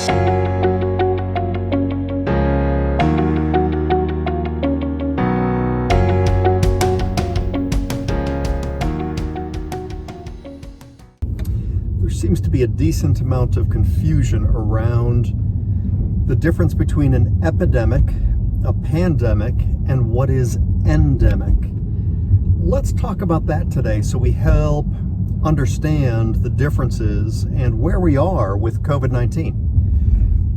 There seems to be a decent amount of confusion around the difference between an epidemic, a pandemic, and what is endemic. Let's talk about that today so we help understand the differences and where we are with COVID-19.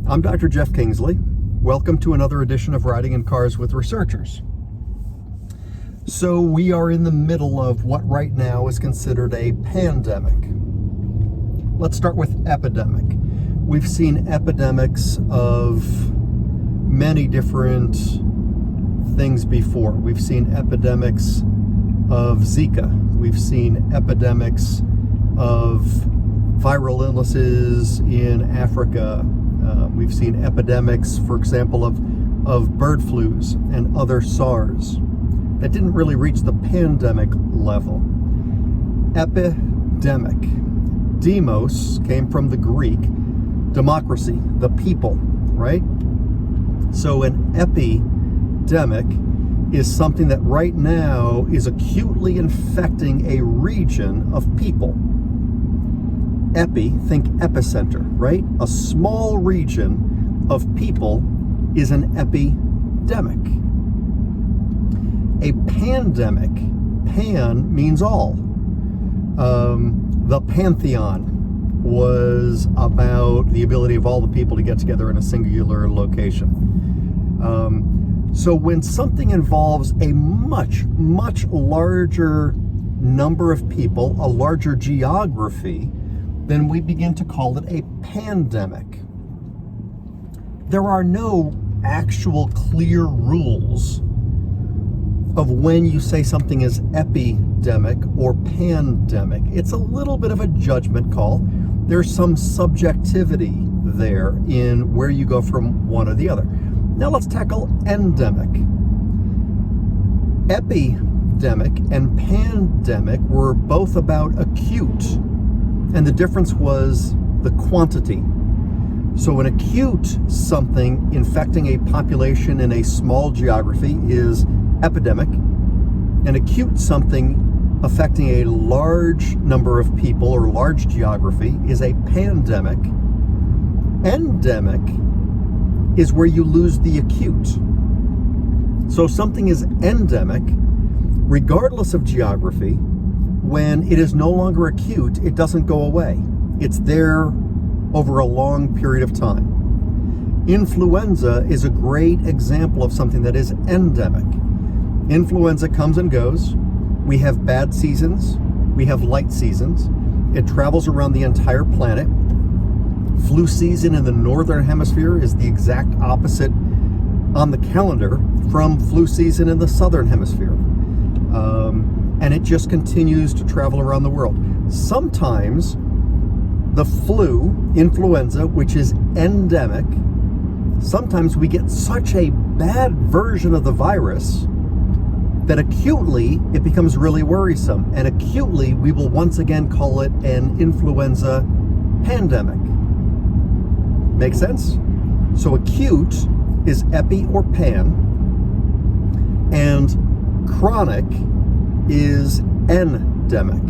I'm Dr. Jeff Kingsley. Welcome to another edition of Riding in Cars with Researchers. So we are in the middle of what right now is considered a pandemic. Let's start with epidemic. We've seen epidemics of many different things before. We've seen epidemics of Zika. We've seen epidemics of viral illnesses in Africa. We've seen epidemics, for example, of bird flus and other SARS. That didn't really reach the pandemic level. Epidemic. Demos came from the Greek, democracy, the people, right? So an epidemic is something that right now is acutely infecting a region of people. Epi, think epicenter, right? A small region of people is an epidemic. A pandemic, pan means all. The Panthéon was about the ability of all the people to get together in a singular location. So when something involves a much, much larger number of people, a larger geography, then we begin to call it a pandemic. There are no actual clear rules of when you say something is epidemic or pandemic. It's a little bit of a judgment call. There's some subjectivity there in where you go from one or the other. Now let's tackle endemic. Epidemic and pandemic were both about acute, and the difference was the quantity. So an acute something infecting a population in a small geography is epidemic. An acute something affecting a large number of people or large geography is a pandemic. Endemic is where you lose the acute. So something is endemic regardless of geography. When it is no longer acute, it doesn't go away. It's there over a long period of time. Influenza is a great example of something that is endemic. Influenza comes and goes. We have bad seasons. We have light seasons. It travels around the entire planet. Flu season in the northern hemisphere is the exact opposite on the calendar from flu season in the southern hemisphere. And it just continues to travel around the world. Sometimes the flu, influenza, which is endemic, sometimes we get such a bad version of the virus that acutely it becomes really worrisome. And acutely we will once again call it an influenza pandemic. Make sense? So acute is epi or pan, and chronic is endemic.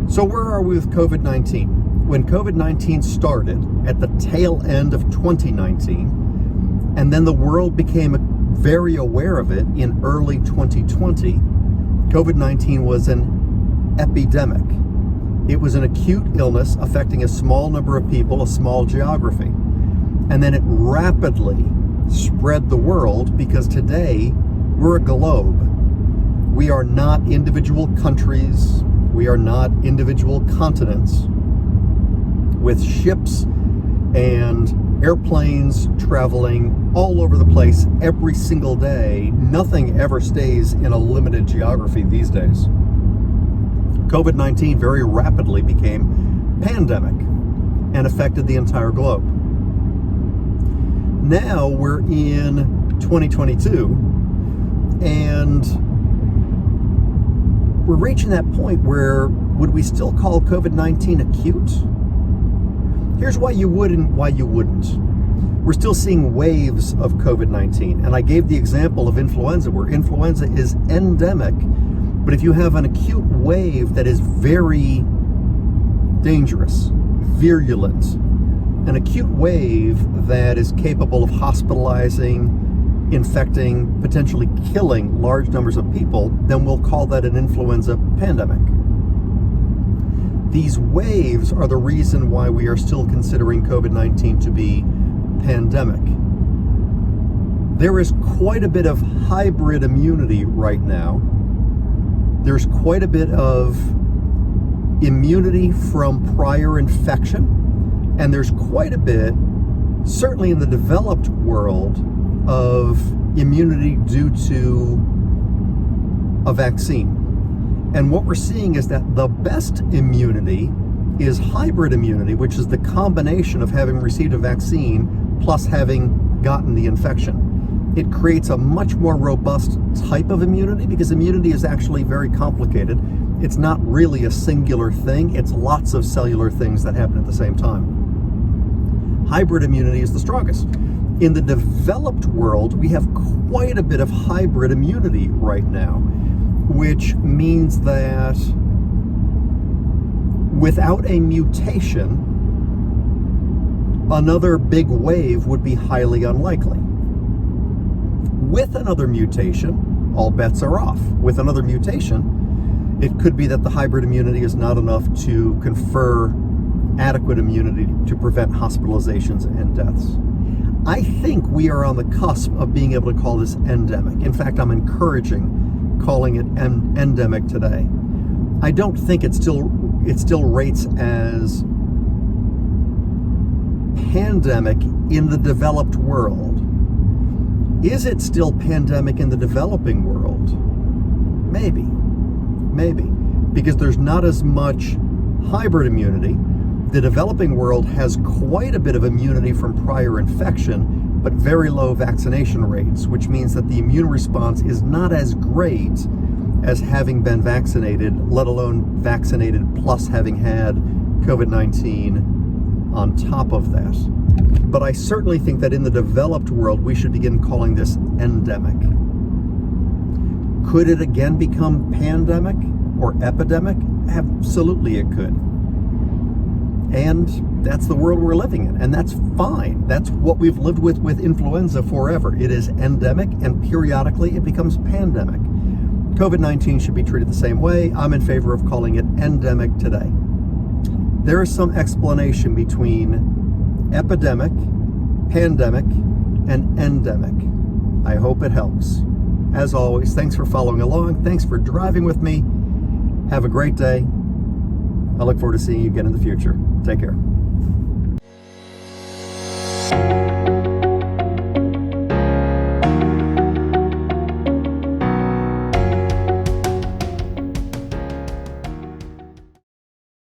So where are we with COVID-19? When COVID-19 started at the tail end of 2019, and then the world became very aware of it in early 2020, COVID-19 was an epidemic. It was an acute illness affecting a small number of people, a small geography. And then it rapidly spread the world because today we're a globe. We are not individual countries. We are not individual continents. With ships and airplanes traveling all over the place every single day, nothing ever stays in a limited geography these days. COVID-19 very rapidly became pandemic and affected the entire globe. Now we're in 2022 and we're reaching that point where would we still call COVID-19 acute? Here's why you would and why you wouldn't. We're still seeing waves of COVID-19, and I gave the example of influenza, where influenza is endemic. But if you have an acute wave that is very dangerous, virulent, an acute wave that is capable of hospitalizing, infecting, potentially killing large numbers of people, then we'll call that an influenza pandemic. These waves are the reason why we are still considering COVID-19 to be pandemic. There is quite a bit of hybrid immunity right now. There's quite a bit of immunity from prior infection, and there's quite a bit, certainly in the developed world, of immunity due to a vaccine. And what we're seeing is that the best immunity is hybrid immunity, which is the combination of having received a vaccine plus having gotten the infection. It creates a much more robust type of immunity, because immunity is actually very complicated. It's not really a singular thing, it's lots of cellular things that happen at the same time. Hybrid immunity is the strongest. In the developed world, we have quite a bit of hybrid immunity right now, which means that without a mutation, another big wave would be highly unlikely. With another mutation, all bets are off. With another mutation, it could be that the hybrid immunity is not enough to confer adequate immunity to prevent hospitalizations and deaths. I think we are on the cusp of being able to call this endemic. In fact, I'm encouraging calling it endemic today. I don't think it still rates as pandemic in the developed world. Is it still pandemic in the developing world? Maybe, because there's not as much hybrid immunity. The developing world has quite a bit of immunity from prior infection, but very low vaccination rates, which means that the immune response is not as great as having been vaccinated, let alone vaccinated plus having had COVID-19 on top of that. But I certainly think that in the developed world, we should begin calling this endemic. Could it again become pandemic or epidemic? Absolutely it could. And that's the world we're living in, and that's fine. That's what we've lived with influenza forever. It is endemic, and periodically it becomes pandemic. COVID-19 should be treated the same way. I'm in favor of calling it endemic today. There is some explanation between epidemic, pandemic, and endemic. I hope it helps. As always, thanks for following along. Thanks for driving with me. Have a great day. I look forward to seeing you again in the future. Take care.